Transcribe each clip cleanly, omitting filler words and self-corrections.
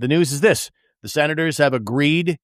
the news is this. The Senators have agreed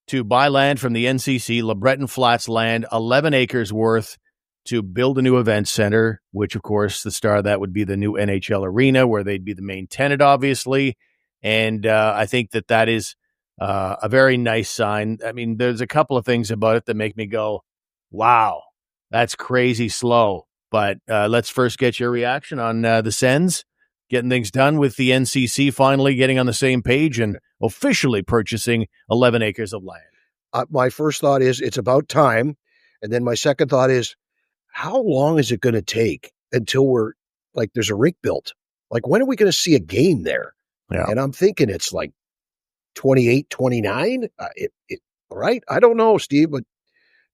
to buy land from the NCC, Lebreton Flats land, 11 acres worth, to build a new event center, which, of course, the star of that would be the new NHL arena, where they'd be the main tenant, obviously. And I think that is a very nice sign. I mean, there's a couple of things about it that make me go, wow, that's crazy slow. But let's first get your reaction on the Sens getting things done with the NCC finally getting on the same page and officially purchasing 11 acres of land. My first thought is it's about time. And then my second thought is, how long is it going to take until we're like, there's a rink built? Like, when are we going to see a game there? Yeah. And I'm thinking it's like 28, 29. Right? I don't know, Steve, but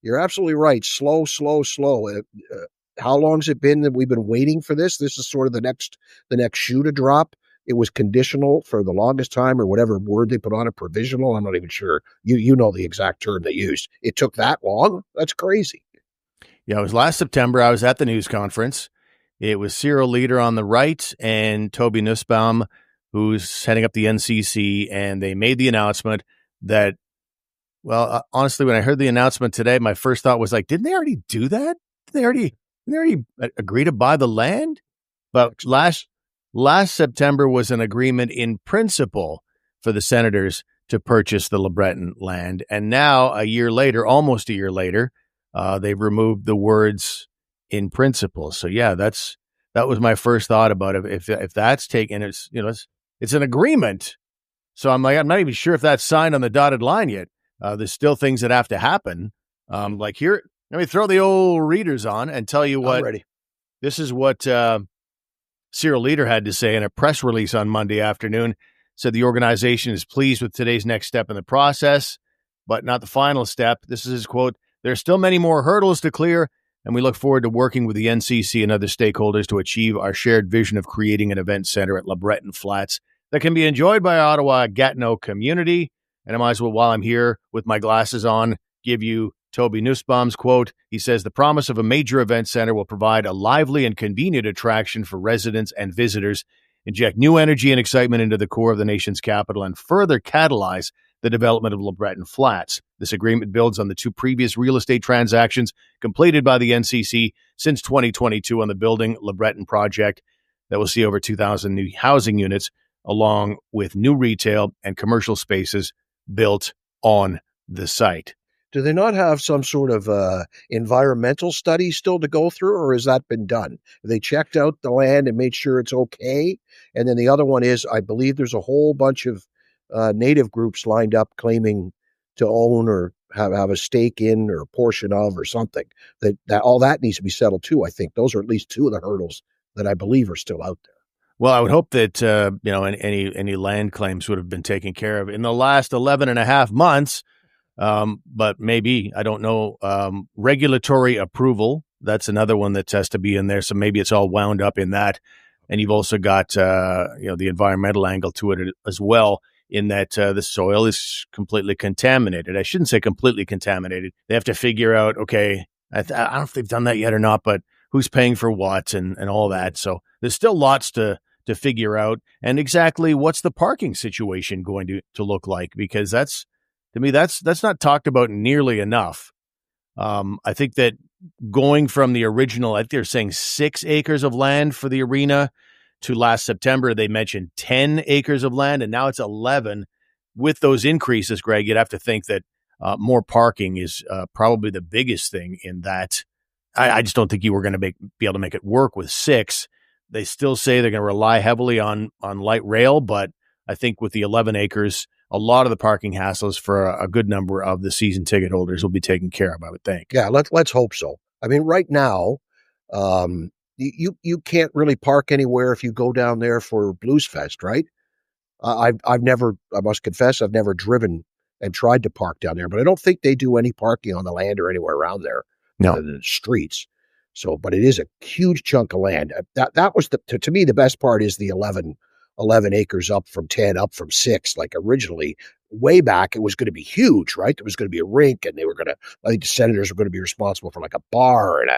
you're absolutely right. Slow. How long's it been that we've been waiting for this? This is sort of the next shoe to drop. It was conditional for the longest time, or whatever word they put on it, provisional. I'm not even sure. You know the exact term they used. It took that long? That's crazy. Yeah, it was last September. I was at the news conference. It was Cyril Leader on the right and Toby Nussbaum, who's heading up the NCC, and they made the announcement that, well, honestly, when I heard the announcement today, my first thought was like, didn't they already do that? Didn't they already agree to buy the land? But last September was an agreement in principle for the Senators to purchase the Lebreton land. And now, almost a year later, they've removed the words in principle. So yeah, that was my first thought about it. If that's taken, it's an agreement. So I'm not even sure if that's signed on the dotted line yet. There's still things that have to happen. Like here, let me throw the old readers on and tell you what. This is what Cyril Leader had to say in a press release on Monday afternoon. Said the organization is pleased with today's next step in the process, but not the final step. This is his quote. There's still many more hurdles to clear, and we look forward to working with the NCC and other stakeholders to achieve our shared vision of creating an event center at Lebreton Flats that can be enjoyed by our Ottawa Gatineau community. And I might as well, while I'm here with my glasses on, give you Toby Nussbaum's quote. He says, the promise of a major event center will provide a lively and convenient attraction for residents and visitors, inject new energy and excitement into the core of the nation's capital, and further catalyze the development of Lebreton Flats. This agreement builds on the two previous real estate transactions completed by the NCC since 2022 on the Building Lebreton project that will see over 2,000 new housing units, along with new retail and commercial spaces built on the site. Do they not have some sort of environmental study still to go through, or has that been done? They checked out the land and made sure it's okay. And then the other one is, I believe there's a whole bunch of native groups lined up claiming to own or have a stake in or a portion of or something. That all that needs to be settled too. I think those are at least two of the hurdles that I believe are still out there. Well, I would hope that any land claims would have been taken care of in the last 11 and a half months. But maybe, I don't know, regulatory approval. That's another one that has to be in there. So maybe it's all wound up in that. And you've also got, the environmental angle to it as well, in that the soil is completely contaminated. I shouldn't say completely contaminated. They have to figure out, okay, I don't know if they've done that yet or not, but who's paying for what and all that. So there's still lots to figure out. And exactly what's the parking situation going to look like? Because to me, that's not talked about nearly enough. I think that going from the original, I think they're saying 6 acres of land for the arena, to last September, they mentioned 10 acres of land, and now it's 11. With those increases, Greg, you'd have to think that more parking is probably the biggest thing in that. I just don't think you were going to be able to make it work with 6. They still say they're going to rely heavily on light rail, but I think with the 11 acres, a lot of the parking hassles for a good number of the season ticket holders will be taken care of, I would think. Yeah, let's hope so. I mean, right now, you can't really park anywhere if you go down there for Blues Fest, right? I must confess, I've never driven and tried to park down there, but I don't think they do any parking on the land or anywhere around there. No. Other than the streets. So, but it is a huge chunk of land. That was to me, the best part is the 11 acres up from 10, up from 6. Like originally, way back, it was going to be huge, right? There was going to be a rink, and I think the Senators were going to be responsible for like a bar and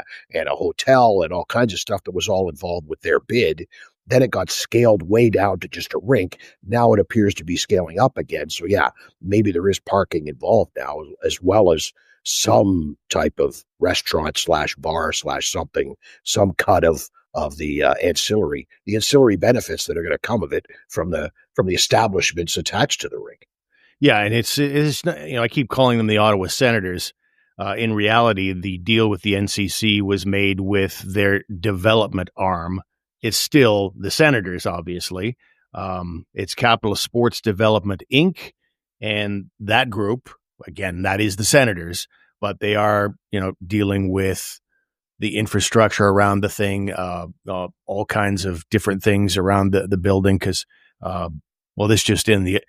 a hotel and all kinds of stuff that was all involved with their bid. Then it got scaled way down to just a rink. Now it appears to be scaling up again. So yeah, maybe there is parking involved now, as well as some type of restaurant slash bar slash something, some cut of the ancillary benefits that are going to come of it from the establishments attached to the rink. Yeah, and it's not, I keep calling them the Ottawa Senators. In reality, the deal with the NCC was made with their development arm. It's still the Senators, obviously. It's Capital Sports Development Inc. And that group, again, that is the Senators, but they are, dealing with the infrastructure around the thing, all kinds of different things around the building. Because, this just in the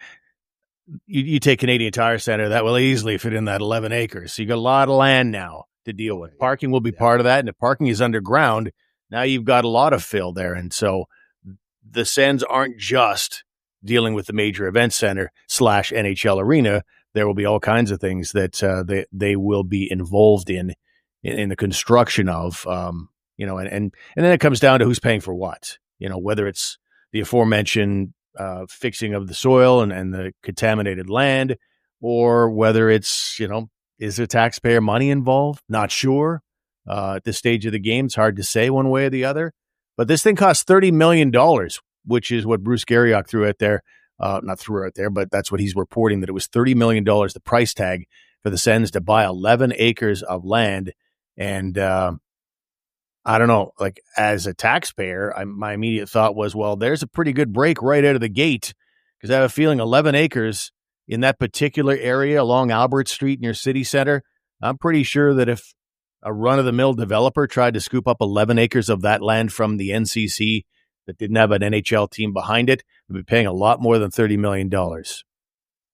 you take Canadian Tire Center, that will easily fit in that 11 acres. So you got a lot of land now to deal with. Parking will be part of that. And if parking is underground, now you've got a lot of fill there. And so the Sens aren't just dealing with the major event center / NHL arena. There will be all kinds of things that they will be involved in the construction of, and then it comes down to who's paying for what, whether it's the aforementioned fixing of the soil and the contaminated land, or whether it's, is there taxpayer money involved? Not sure. At this stage of the game, it's hard to say one way or the other. But this thing costs $30 million, which is what Bruce Garriock threw out there. Not threw out there, but that's what he's reporting, that it was $30 million, the price tag for the Sens to buy 11 acres of land. And I don't know, like as a taxpayer, my immediate thought was, well, there's a pretty good break right out of the gate, because I have a feeling 11 acres in that particular area along Albert Street near City Center, I'm pretty sure that if a run-of-the-mill developer tried to scoop up 11 acres of that land from the NCC that didn't have an NHL team behind it, would be paying a lot more than $30 million.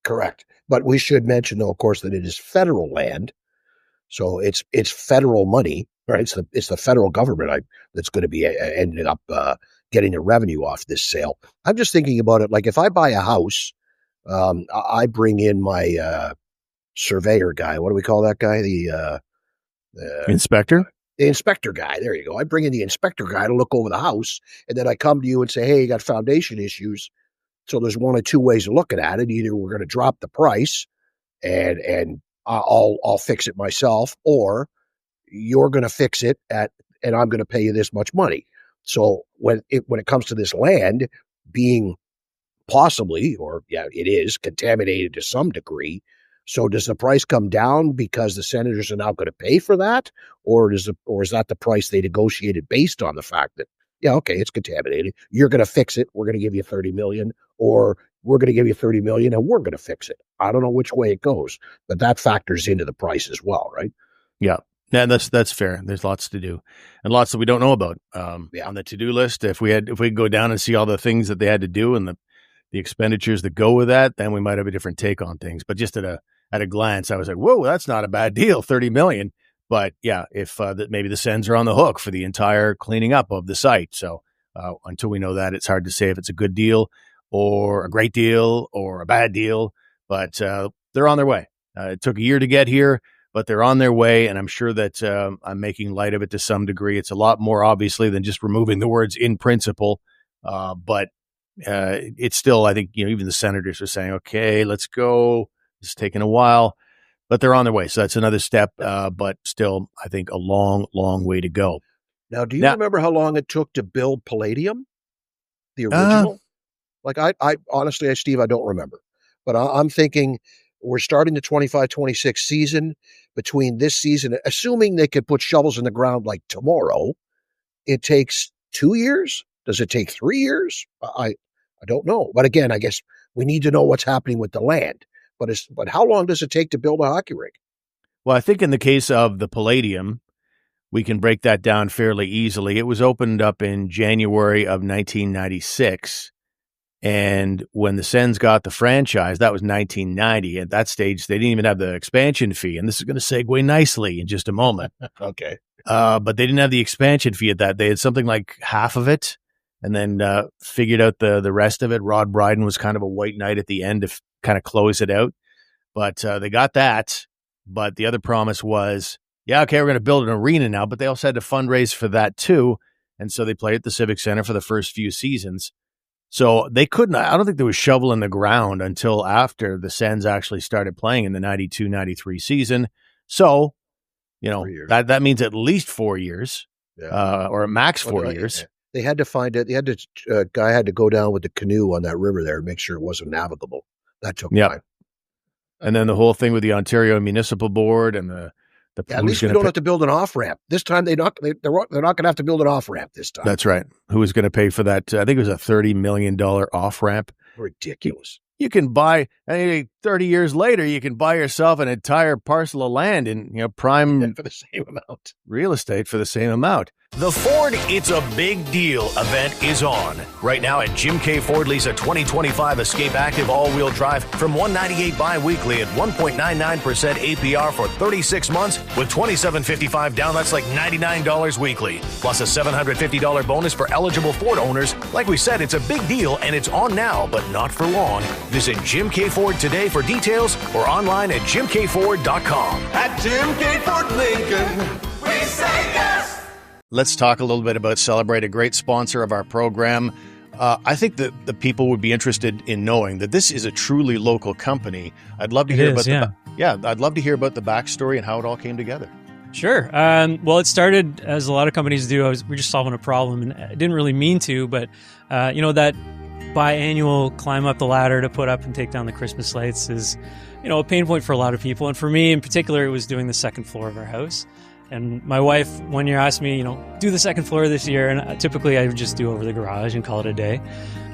Correct. But we should mention, though, of course, that it is federal land. So it's federal money, right? It's the federal government that's going to be ended up getting the revenue off this sale. I'm just thinking about it. Like if I buy a house, I bring in my surveyor guy. What do we call that guy? The inspector? The inspector guy. There you go. I bring in the inspector guy to look over the house, and then I come to you and say, hey, you got foundation issues. So there's one of two ways of looking at it. Either we're going to drop the price and I'll fix it myself, or you're going to fix it and I'm going to pay you this much money. So when it comes to this land being possibly, or yeah, it is contaminated to some degree. So does the price come down because the Senators are now going to pay for that, or is that the price they negotiated based on the fact that, yeah, okay, it's contaminated, you're going to fix it, we're going to give you $30 million, or we're going to give you $30 million and we're going to fix it. I don't know which way it goes, but that factors into the price as well, right? Yeah. Yeah, that's fair. There's lots to do, and lots that we don't know about on the to-do list. If we could go down and see all the things that they had to do and the expenditures that go with that, then we might have a different take on things. But just at a glance, I was like, whoa, that's not a bad deal, $30 million. But yeah, if maybe the Sens are on the hook for the entire cleaning up of the site. So until we know that, it's hard to say if it's a good deal or a great deal or a bad deal. But they're on their way. It took a year to get here, but they're on their way. And I'm sure that I'm making light of it to some degree. It's a lot more, obviously, than just removing the words in principle. But it's still, I think, even the Senators are saying, okay, let's go. It's taking a while, but they're on their way. So that's another step. But still, I think a long, long way to go. Now, do you remember how long it took to build Palladium, the original? Like I honestly, Steve, I don't remember, but I'm thinking we're starting the 25-26 season. Between this season, assuming they could put shovels in the ground like tomorrow, it takes 2 years. Does it take 3 years? I don't know. But again, I guess we need to know what's happening with the land. But how long does it take to build a hockey rink? Well, I think in the case of the Palladium, we can break that down fairly easily. It was opened up in January of 1996. And when the Sens got the franchise, that was 1990. At that stage, they didn't even have the expansion fee. And this is going to segue nicely in just a moment. Okay. But they didn't have the expansion fee at that. They had something like half of it and then figured out the rest of it. Rod Brydon was kind of a white knight at the end to kind of close it out. But they got that. But the other promise was, yeah, okay, we're going to build an arena now. But they also had to fundraise for that too. And so they played at the Civic Center for the first few seasons. So they couldn't, I don't think there was shovel in the ground until after the Sens actually started playing in the 92-93 season. So, that means at least 4 years, or max 4 years. They had to find it. They had to, guy had to go down with the canoe on that river there and make sure it wasn't navigable. That took time. And then the whole thing with the Ontario Municipal Board and at least we don't have to build an off ramp this time. They're not going to have to build an off ramp this time. That's right. Who was going to pay for that? I think it was a $30 million off ramp. Ridiculous. You can buy 30 years later. You can buy yourself an entire parcel of land in prime for the same amount real estate for the same amount. The Ford It's a Big Deal event is on. Right now at Jim Keay Ford, lease a 2025 Escape Active all-wheel drive from $198 bi-weekly at 1.99% APR for 36 months with $2,755 down. That's like $99 weekly. Plus a $750 bonus for eligible Ford owners. Like we said, it's a big deal and it's on now, but not for long. Visit Jim Keay Ford today for details or online at jimkford.com. At Jim Keay Ford Lincoln, we say yes! Let's talk a little bit about Celebrate, a great sponsor of our program. I think that the people would be interested in knowing that this is a truly local company. I'd love to hear about I'd love to hear about the backstory and how it all came together. Sure. Well, it started, as a lot of companies do, we're just solving a problem, and I didn't really mean to, but that biannual climb up the ladder to put up and take down the Christmas lights is, a pain point for a lot of people. And for me in particular, it was doing the second floor of our house. And my wife one year asked me, do the second floor this year. And typically I would just do over the garage and call it a day.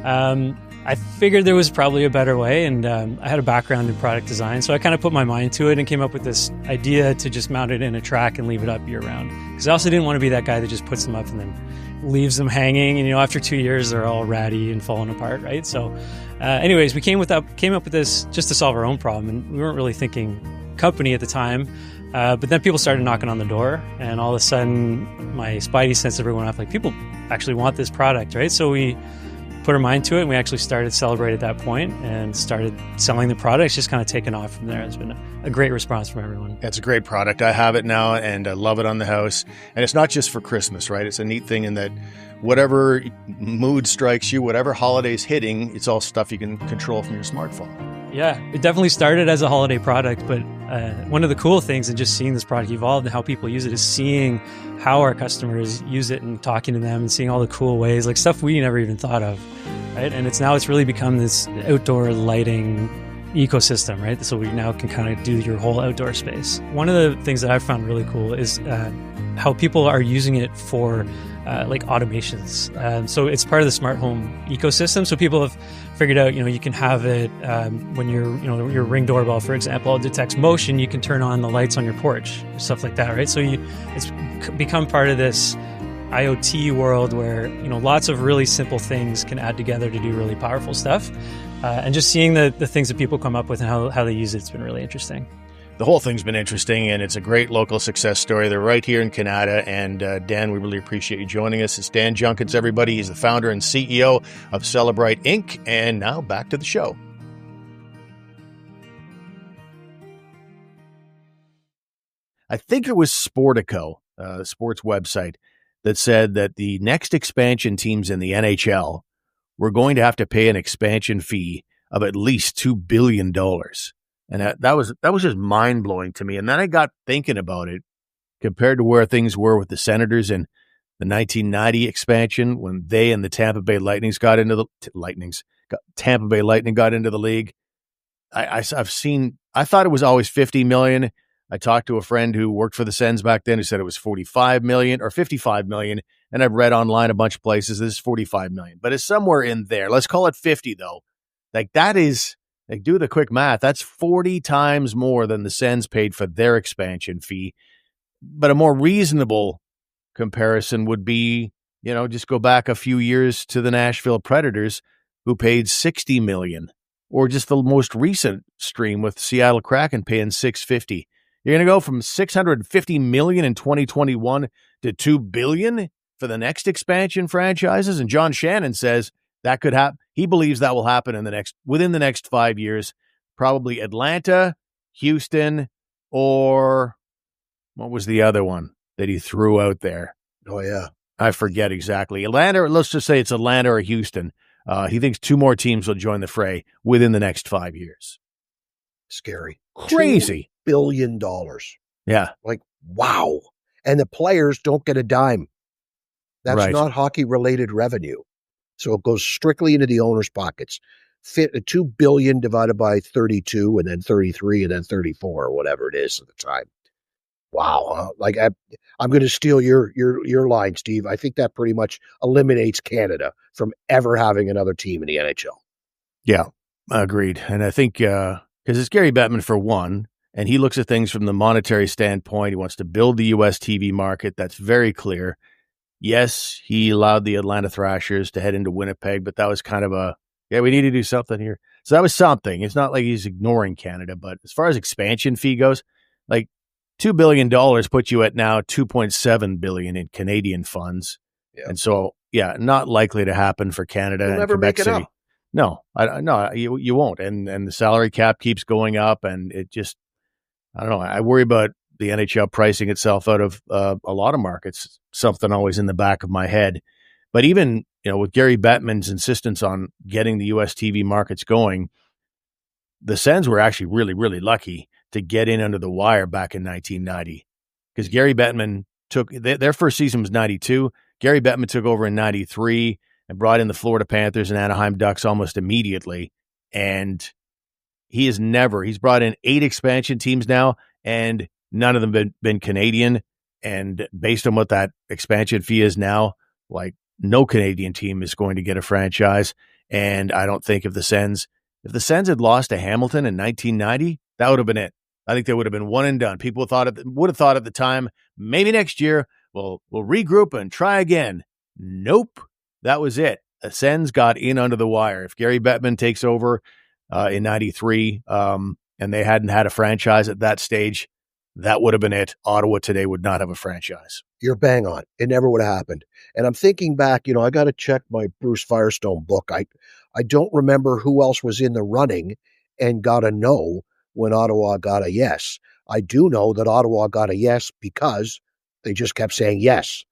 I figured there was probably a better way. And I had a background in product design. So I kind of put my mind to it and came up with this idea to just mount it in a track and leave it up year round. Because I also didn't want to be that guy that just puts them up and then leaves them hanging. And, after 2 years, they're all ratty and falling apart, right? So anyways, we came up with this just to solve our own problem. And we weren't really thinking company at the time. But then people started knocking on the door, and all of a sudden my spidey sense went off, like, people actually want this product, right? So we put our mind to it, and we actually started Celebrate at that point and started selling the product. It's just kind of taken off from there. It's been a great response from everyone. It's a great product. I have it now, and I love it on the house. And it's not just for Christmas, right? It's a neat thing in that whatever mood strikes you, whatever holiday's hitting, it's all stuff you can control from your smartphone. Yeah, it definitely started as a holiday product, but one of the cool things in just seeing this product evolve and how people use it is seeing how our customers use it and talking to them and seeing all the cool ways, like stuff we never even thought of, right? And it's really become this outdoor lighting ecosystem, right? So we now can kind of do your whole outdoor space. One of the things that I've found really cool is how people are using it for like automations. So it's part of the smart home ecosystem. So people have figured out, you can have it when your Ring doorbell, for example, detects motion, you can turn on the lights on your porch, stuff like that, right? So it's become part of this IoT world where, lots of really simple things can add together to do really powerful stuff. And just seeing the things that people come up with and how they use it's been really interesting. The whole thing's been interesting, and it's a great local success story. They're right here in Canada, and Dan, we really appreciate you joining us. It's Dan Junkins, everybody. He's the founder and CEO of Celebrate Inc., and now back to the show. I think it was Sportico, the sports website, that said that the next expansion teams in the NHL were going to have to pay an expansion fee of at least $2 billion. And that was just mind-blowing to me. And then I got thinking about it compared to where things were with the Senators in the 1990 expansion when they and the Tampa Bay Lightning got into the league. I thought it was always $50 million. I talked to a friend who worked for the Sens back then who said it was $45 million or $55 million. And I've read online a bunch of places this is $45 million, but it's somewhere in there. Let's call it 50 though. Like that is, like, do the quick math. That's 40 times more than the Sens paid for their expansion fee. But a more reasonable comparison would be, just go back a few years to the Nashville Predators who paid $60 million, or just the most recent stream with Seattle Kraken paying $650. You're going to go from $650 million in 2021 to $2 billion for the next expansion franchises. And John Shannon says that could happen. He believes that will happen within the next 5 years. Probably Atlanta, Houston, or what was the other one that he threw out there? Oh yeah, I forget exactly. Atlanta, let's just say it's Atlanta or Houston. He thinks 2 more teams will join the fray within the next 5 years. Scary. Crazy. $2 billion. Yeah. Like, wow. And the players don't get a dime. That's Right. not hockey-related revenue. So it goes strictly into the owner's pockets. $2 billion divided by 32 and then 33 and then 34 or whatever it is at the time. Wow. Like I'm going to steal your line, Steve. I think that pretty much eliminates Canada from ever having another team in the NHL. Yeah, agreed. And I think because it's Gary Bettman for one, and he looks at things from the monetary standpoint. He wants to build the U.S. TV market. That's very clear. Yes, he allowed the Atlanta Thrashers to head into Winnipeg, but that was kind of we need to do something here. So that was something. It's not like he's ignoring Canada, but as far as expansion fee goes, like $2 billion puts you at now $2.7 billion in Canadian funds. Yeah. And so, not likely to happen for Canada. You'll and never Quebec make it City. up. No, you won't. And the salary cap keeps going up, and it just, I don't know. I worry about the NHL pricing itself out of a lot of markets. Something always in the back of my head. But even, with Gary Bettman's insistence on getting the U.S. TV markets going, the Sens were actually really, really lucky to get in under the wire back in 1990, because Gary Bettman took their first season was 92. Gary Bettman took over in 93 and brought in the Florida Panthers and Anaheim Ducks almost immediately. And he's brought in 8 expansion teams now, and none of them been Canadian. And based on what that expansion fee is now, like no Canadian team is going to get a franchise. And I don't think if the Sens had lost to Hamilton in 1990, that would have been it. I think they would have been one and done. People would have thought at the time, maybe next year we'll regroup and try again. Nope. That was it. The Sens got in under the wire. If Gary Bettman takes over in 93 and they hadn't had a franchise at that stage, that would have been it. Ottawa today would not have a franchise. You're bang on. It never would have happened. And I'm thinking back, I got to check my Bruce Firestone book. I don't remember who else was in the running and got a no when Ottawa got a yes. I do know that Ottawa got a yes because they just kept saying yes.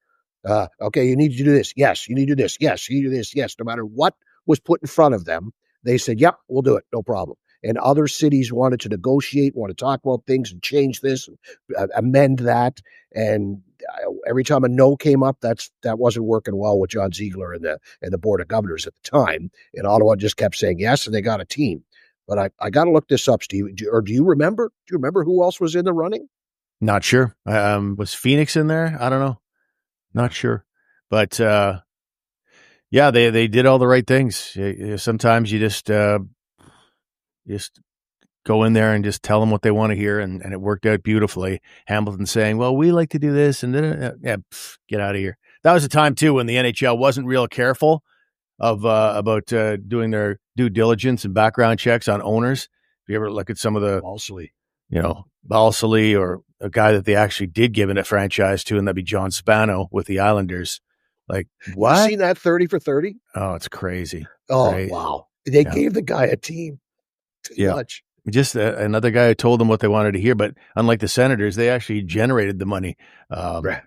Okay, you need to do this. Yes, you need to do this. Yes, you need to do this. Yes, no matter what was put in front of them, they said, yep, we'll do it. No problem. And other cities wanted to negotiate, want to talk about things and change this, amend that. And every time a no came up, that wasn't working well with John Ziegler and the Board of Governors at the time. And Ottawa just kept saying yes, and they got a team. But I got to look this up, Steve. Do you remember? Do you remember who else was in the running? Not sure. Was Phoenix in there? I don't know. Not sure. But they did all the right things. Sometimes you just go in there and just tell them what they want to hear, and it worked out beautifully. Hamilton saying, well, we like to do this, and then get out of here. That was a time, too, when the NHL wasn't real careful about doing their due diligence and background checks on owners. If you ever look at some of the Balsley, or a guy that they actually did give in a franchise to, and that'd be John Spano with the Islanders. Like, what? You seen that 30 for 30? Oh, it's crazy. Oh, crazy. Wow. They gave the guy a team. Too much. Just another guy who told them what they wanted to hear. But unlike the Senators, they actually generated the money. But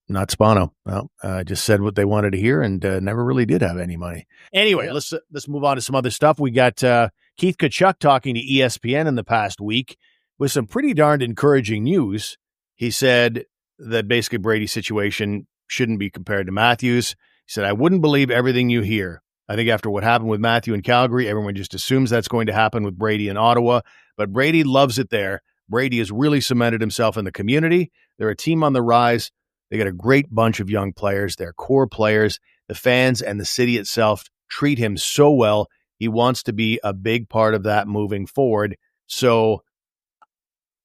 not Spano. Well, just said what they wanted to hear and never really did have any money. Anyway, let's move on to some other stuff. We got Keay Tkachuk talking to ESPN in the past week with some pretty darned encouraging news. He said that basically Brady's situation shouldn't be compared to Matthews. He said, I wouldn't believe everything you hear. I think after what happened with Matthew in Calgary, everyone just assumes that's going to happen with Brady in Ottawa. But Brady loves it there. Brady has really cemented himself in the community. They're a team on the rise. They got a great bunch of young players. They're core players. The fans and the city itself treat him so well. He wants to be a big part of that moving forward. So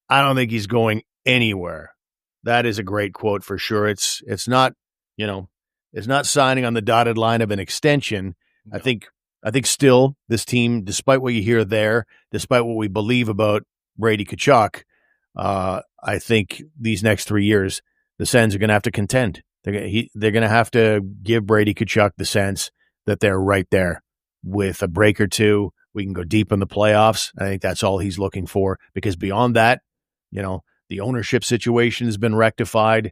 I don't think he's going anywhere. That is a great quote for sure. It's not, it's not signing on the dotted line of an extension. No. I think still this team, despite what you hear there, despite what we believe about Brady Tkachuk, I think these next 3 years, the Sens are going to have to contend. They're going to have to give Brady Tkachuk the sense that they're right there with a break or two. We can go deep in the playoffs. I think that's all he's looking for, because beyond that, the ownership situation has been rectified.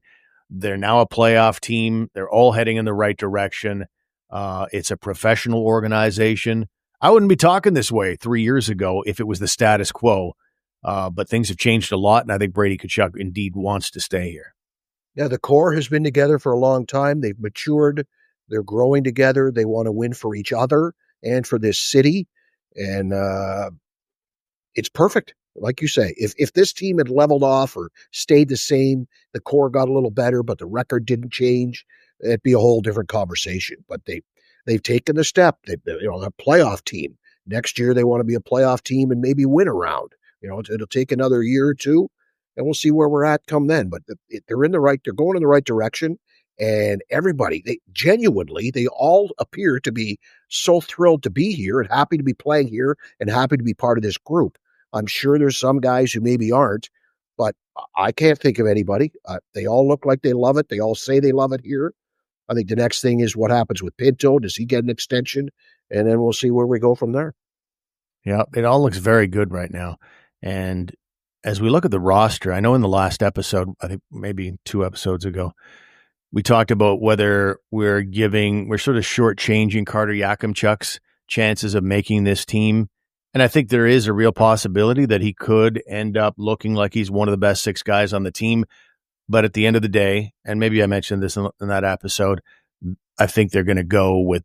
They're now a playoff team. They're all heading in the right direction. It's a professional organization. I wouldn't be talking this way 3 years ago if it was the status quo, but things have changed a lot, and I think Brady Tkachuk indeed wants to stay here. Yeah, the core has been together for a long time. They've matured. They're growing together. They want to win for each other and for this city. And it's perfect. Like you say, if this team had leveled off or stayed the same, the core got a little better, but the record didn't change, it'd be a whole different conversation. But they've taken the step. They're a playoff team. Next year they want to be a playoff team and maybe win a round. It'll take another year or two, and we'll see where we're at come then. But they're going in the right direction. And everybody, they all appear to be so thrilled to be here and happy to be playing here and happy to be part of this group. I'm sure there's some guys who maybe aren't, but I can't think of anybody. They all look like they love it. They all say they love it here. I think the next thing is what happens with Pinto. Does he get an extension? And then we'll see where we go from there. Yeah, it all looks very good right now. And as we look at the roster, I know in the last episode, I think maybe 2 episodes ago, we talked about whether we're sort of shortchanging Carter Yakimchuk's chances of making this team. And I think there is a real possibility that he could end up looking like he's one of the best 6 guys on the team. But at the end of the day, and maybe I mentioned this in that episode, I think they're going to go with,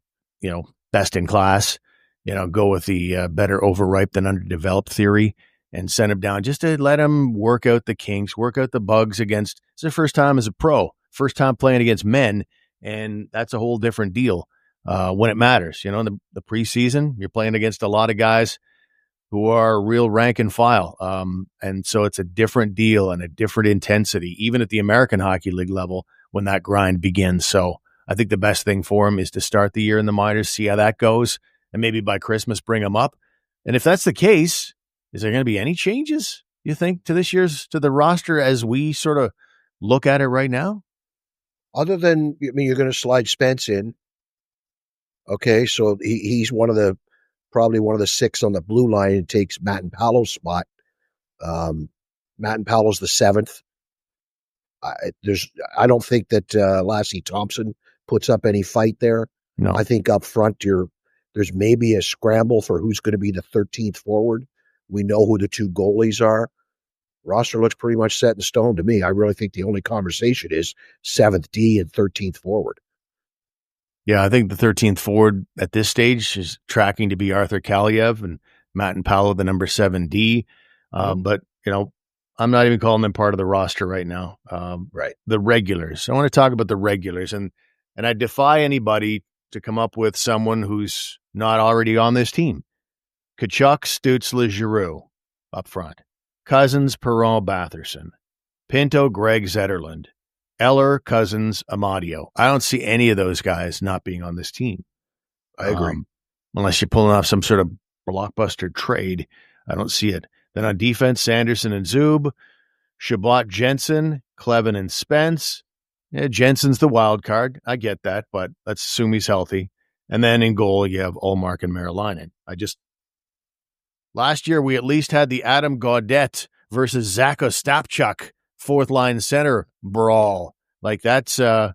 best in class, go with the better overripe than underdeveloped theory and send him down just to let him work out the kinks, work out the bugs it's his first time as a pro, first time playing against men. And that's a whole different deal when it matters. In the preseason, you're playing against a lot of guys who are real rank and file. And so it's a different deal and a different intensity, even at the American Hockey League level when that grind begins. So I think the best thing for him is to start the year in the minors, see how that goes, and maybe by Christmas bring him up. And if that's the case, is there going to be any changes, you think, to the roster as we sort of look at it right now? Other than, you're going to slide Spence in. Okay, so he's probably one of the 6 on the blue line and takes Matt and Paolo's spot. Matt and Paolo's the 7th. I don't think that Lassie Thompson puts up any fight there. No. I think up front there's maybe a scramble for who's going to be the 13th forward. We know who the 2 goalies are. Roster looks pretty much set in stone to me. I really think the only conversation is 7th D and 13th forward. Yeah, I think the 13th forward at this stage is tracking to be Arthur Kaliev and Matt and Paolo, the number 7D. But, I'm not even calling them part of the roster right now. Right. The regulars. I want to talk about the regulars. And I defy anybody to come up with someone who's not already on this team. Tkachuk, Stützle, Giroux up front. Cousins, Perron, Batherson. Pinto, Greg, Zetterlund. Eller, Cousins, Amadio. I don't see any of those guys not being on this team. I agree. Unless you're pulling off some sort of blockbuster trade. I don't see it. Then on defense, Sanderson and Zub. Chabot, Jensen. Clevin and Spence. Yeah, Jensen's the wild card. I get that, but let's assume he's healthy. And then in goal, you have Ullmark and Marilainen. Last year, we at least had the Adam Gaudette versus Zach Ostapchuk 4th line center brawl. Like that's, I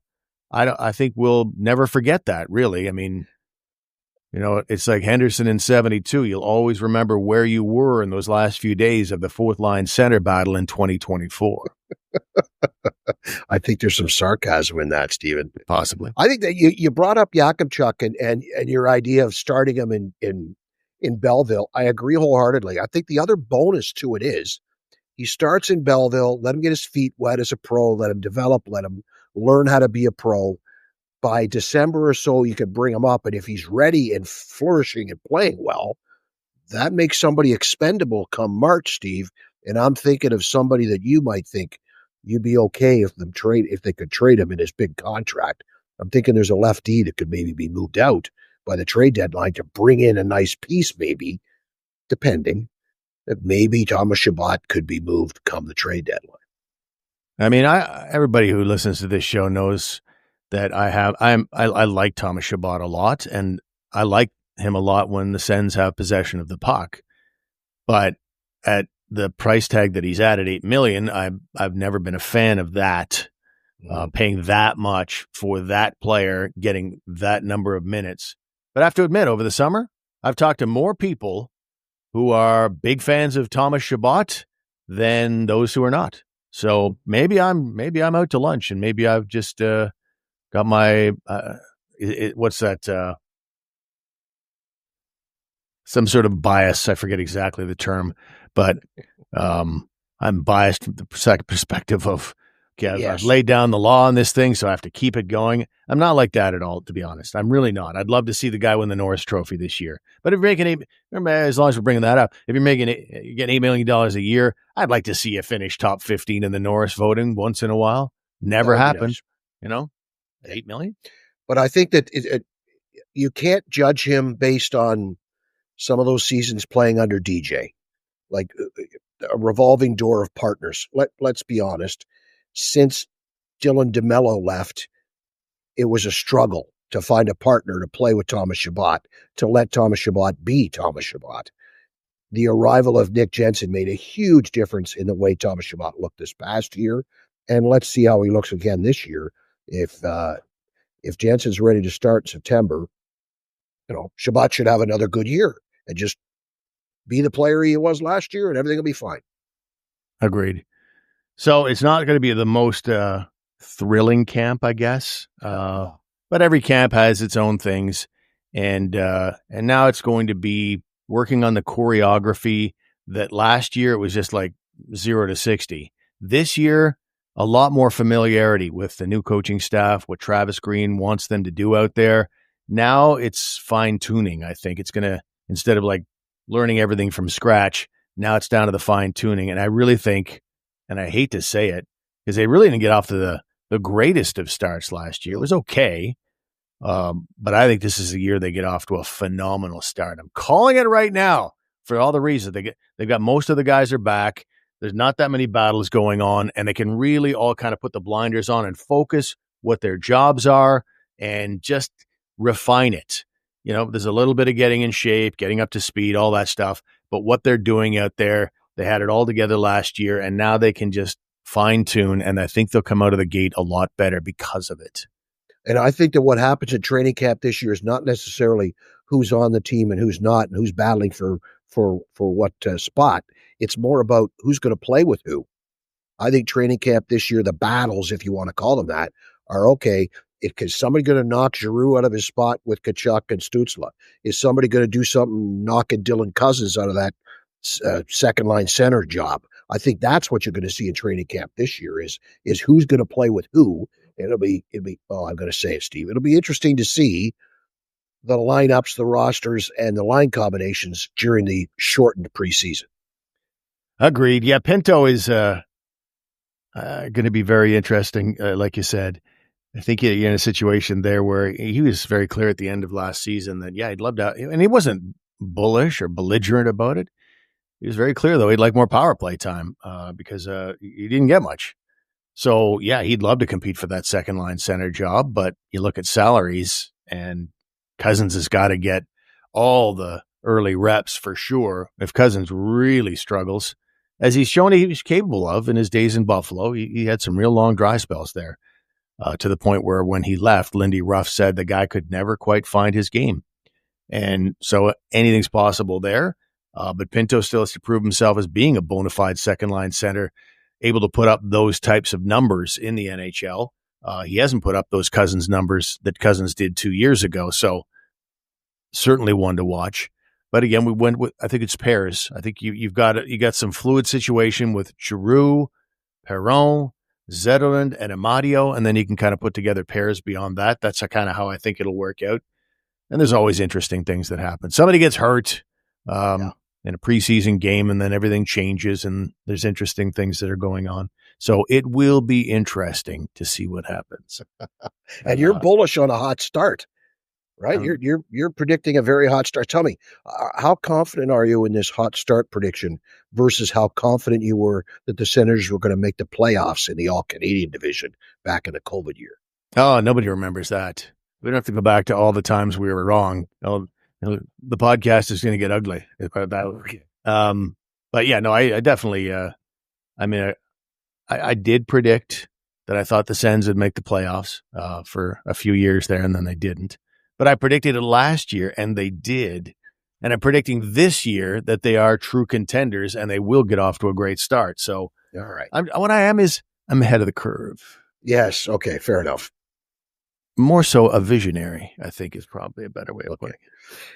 think we'll never forget that, really. I mean, it's like Henderson in 72. You'll always remember where you were in those last few days of the 4th line center battle in 2024. I think there's some sarcasm in that, Stephen. Possibly. I think that you brought up Yakimchuk and your idea of starting him in Belleville. I agree wholeheartedly. I think the other bonus to it is he starts in Belleville, let him get his feet wet as a pro, let him develop, let him learn how to be a pro. By December or so, you can bring him up. And if he's ready and flourishing and playing well, that makes somebody expendable come March, Steve. And I'm thinking of somebody that you might think you'd be okay if they could trade him in his big contract. I'm thinking there's a lefty that could maybe be moved out by the trade deadline to bring in a nice piece, maybe, depending. That maybe Thomas Chabot could be moved come the trade deadline. I mean, everybody who listens to this show knows that I like Thomas Chabot a lot, and I like him a lot when the Sens have possession of the puck. But at the price tag that he's at $8 million, I've never been a fan of that paying that much for that player getting that number of minutes. But I have to admit, over the summer, I've talked to more people who are big fans of Thomas Chabot than those who are not. So maybe I'm out to lunch, and maybe I've just got my what's that? Some sort of bias. I forget exactly the term, but I'm biased from the perspective of, okay, I've laid down the law on this thing, so I have to keep it going. I'm not like that at all, to be honest. I'm really not. I'd love to see the guy win the Norris Trophy this year. But if you're making as long as we're bringing that up, if you're getting $8 million a year, I'd like to see you finish top 15 in the Norris voting once in a while. Never happened, nice. $8 million. But I think that you can't judge him based on some of those seasons playing under DJ, like a revolving door of partners. Let's be honest. Since Dylan DeMello left, it was a struggle to find a partner to play with Thomas Chabot, to let Thomas Chabot be Thomas Chabot. The arrival of Nick Jensen made a huge difference in the way Thomas Chabot looked this past year, and let's see how he looks again this year. If Jensen's ready to start in September, Chabot should have another good year and just be the player he was last year, and everything will be fine. Agreed. So it's not going to be the most thrilling camp, I guess. But every camp has its own things, and now it's going to be working on the choreography that last year it was just like 0 to 60. This year, a lot more familiarity with the new coaching staff, what Travis Green wants them to do out there. Now it's fine tuning. I think it's going to, instead of like learning everything from scratch, now it's down to the fine tuning. And I really think, and I hate to say it, because they really didn't get off to the greatest of starts last year. It was okay. But I think this is the year they get off to a phenomenal start. I'm calling it right now for all the reasons. They've got most of the guys are back. There's not that many battles going on, and they can really all kind of put the blinders on and focus what their jobs are and just refine it. There's a little bit of getting in shape, getting up to speed, all that stuff. But what they're doing out there, they had it all together last year, and now they can just fine tune, and I think they'll come out of the gate a lot better because of it. And I think that what happens at training camp this year is not necessarily who's on the team and who's not and who's battling for what spot. It's more about who's going to play with who. I think training camp this year, the battles, if you want to call them that, are okay. Is somebody going to knock Giroux out of his spot with Tkachuk and Stützle? Is somebody going to do something knocking Dylan Cousins out of that second-line center job? I think that's what you're going to see in training camp this year is who's going to play with who. It'll be. I'm going to say it, Steve. It'll be interesting to see the lineups, the rosters, and the line combinations during the shortened preseason. Agreed. Yeah, Pinto is going to be very interesting, like you said. I think you're in a situation there where he was very clear at the end of last season that, he'd love to, and he wasn't bullish or belligerent about it. He was very clear, though, he'd like more power play time because he didn't get much. So, he'd love to compete for that second-line center job, but you look at salaries, and Cousins has got to get all the early reps for sure. If Cousins really struggles, as he's shown he was capable of in his days in Buffalo, he had some real long dry spells there to the point where when he left, Lindy Ruff said the guy could never quite find his game. And so anything's possible there. But Pinto still has to prove himself as being a bona fide second-line center, able to put up those types of numbers in the NHL. He hasn't put up those Cousins numbers that Cousins did 2 years ago. So certainly one to watch. But again, we went with, I think it's pairs. I think you got some fluid situation with Giroux, Perron, Zetterlund, and Amadio, and then you can kind of put together pairs beyond that. That's kind of how I think it'll work out. And there's always interesting things that happen. Somebody gets hurt in a preseason game, and then everything changes, and there's interesting things that are going on. So it will be interesting to see what happens. And you're bullish on a hot start, right? You're predicting a very hot start. Tell me, how confident are you in this hot start prediction versus how confident you were that the Senators were going to make the playoffs in the All-Canadian division back in the COVID year? Oh, nobody remembers that. We don't have to go back to all the times we were wrong. The podcast is going to get ugly. But yeah, no, I definitely, I did predict that I thought the Sens would make the playoffs for a few years there, and then they didn't. But I predicted it last year, and they did. And I'm predicting this year that they are true contenders, and they will get off to a great start. So All right. what I am is I'm ahead of the curve. Yes. Okay. Fair enough. More so a visionary, I think, is probably a better way of putting it.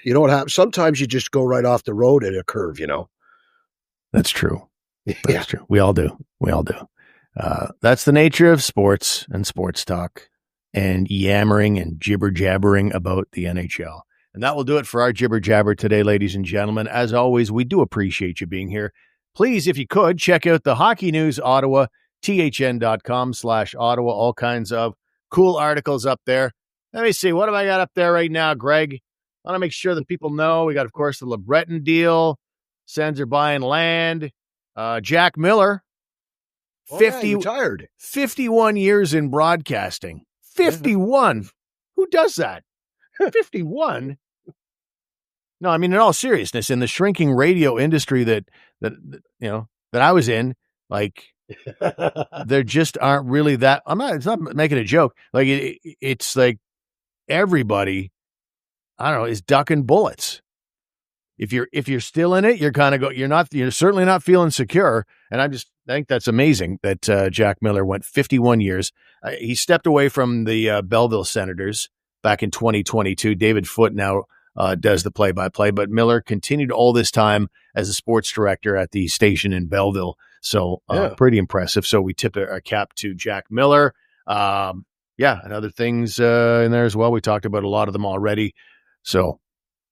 You know what happens? Sometimes you just go right off the road at a curve, That's true. Yeah. That's true. We all do. That's the nature of sports and sports talk and yammering and jibber-jabbering about the NHL. And that will do it for our jibber-jabber today, ladies and gentlemen. As always, we do appreciate you being here. Please, if you could, check out the Hockey News Ottawa, thn.com/Ottawa, all kinds of cool articles up there. Let me see. What have I got up there right now, Greg? I want to make sure that people know. We got, of course, the Lebreton deal. Sens are buying land. Jack Miller, 51 years in broadcasting. 51. Who does that? 51? No, I mean, in all seriousness, in the shrinking radio industry that I was in, like, there just aren't really that. It's not making a joke. Like, it's like everybody, I don't know, is ducking bullets. If you're still in it, you're kind of you're certainly not feeling secure. And I think that's amazing that Jack Miller went 51 years. He stepped away from the Belleville Senators back in 2022. David Foote now does the play-by-play, but Miller continued all this time as a sports director at the station in Belleville. So pretty impressive. So we tip our cap to Jack Miller. And other things in there as well. We talked about a lot of them already. So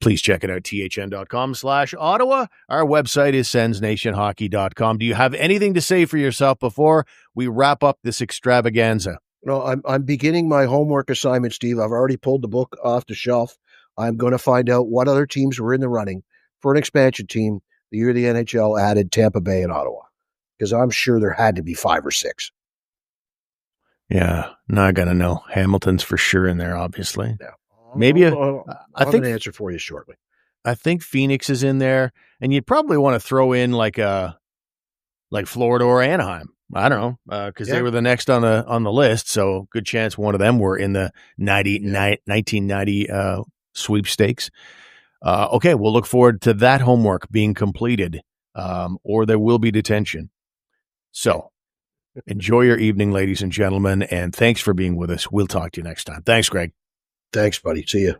please check it out, thn.com/Ottawa. Our website is sensnationhockey.com. Do you have anything to say for yourself before we wrap up this extravaganza? No, I'm beginning my homework assignment, Steve. I've already pulled the book off the shelf. I'm going to find out what other teams were in the running for an expansion team the year the NHL added Tampa Bay and Ottawa, because I'm sure there had to be 5 or 6. Yeah, not gonna know. Hamilton's for sure in there, obviously. Yeah. Maybe I'll have an answer for you shortly. I think Phoenix is in there, and you'd probably want to throw in like Florida or Anaheim. I don't know, because they were the next on the list, so good chance one of them were in the 1990 sweepstakes. Okay, we'll look forward to that homework being completed, or there will be detention. So enjoy your evening, ladies and gentlemen, and thanks for being with us. We'll talk to you next time. Thanks, Greg. Thanks, buddy. See you.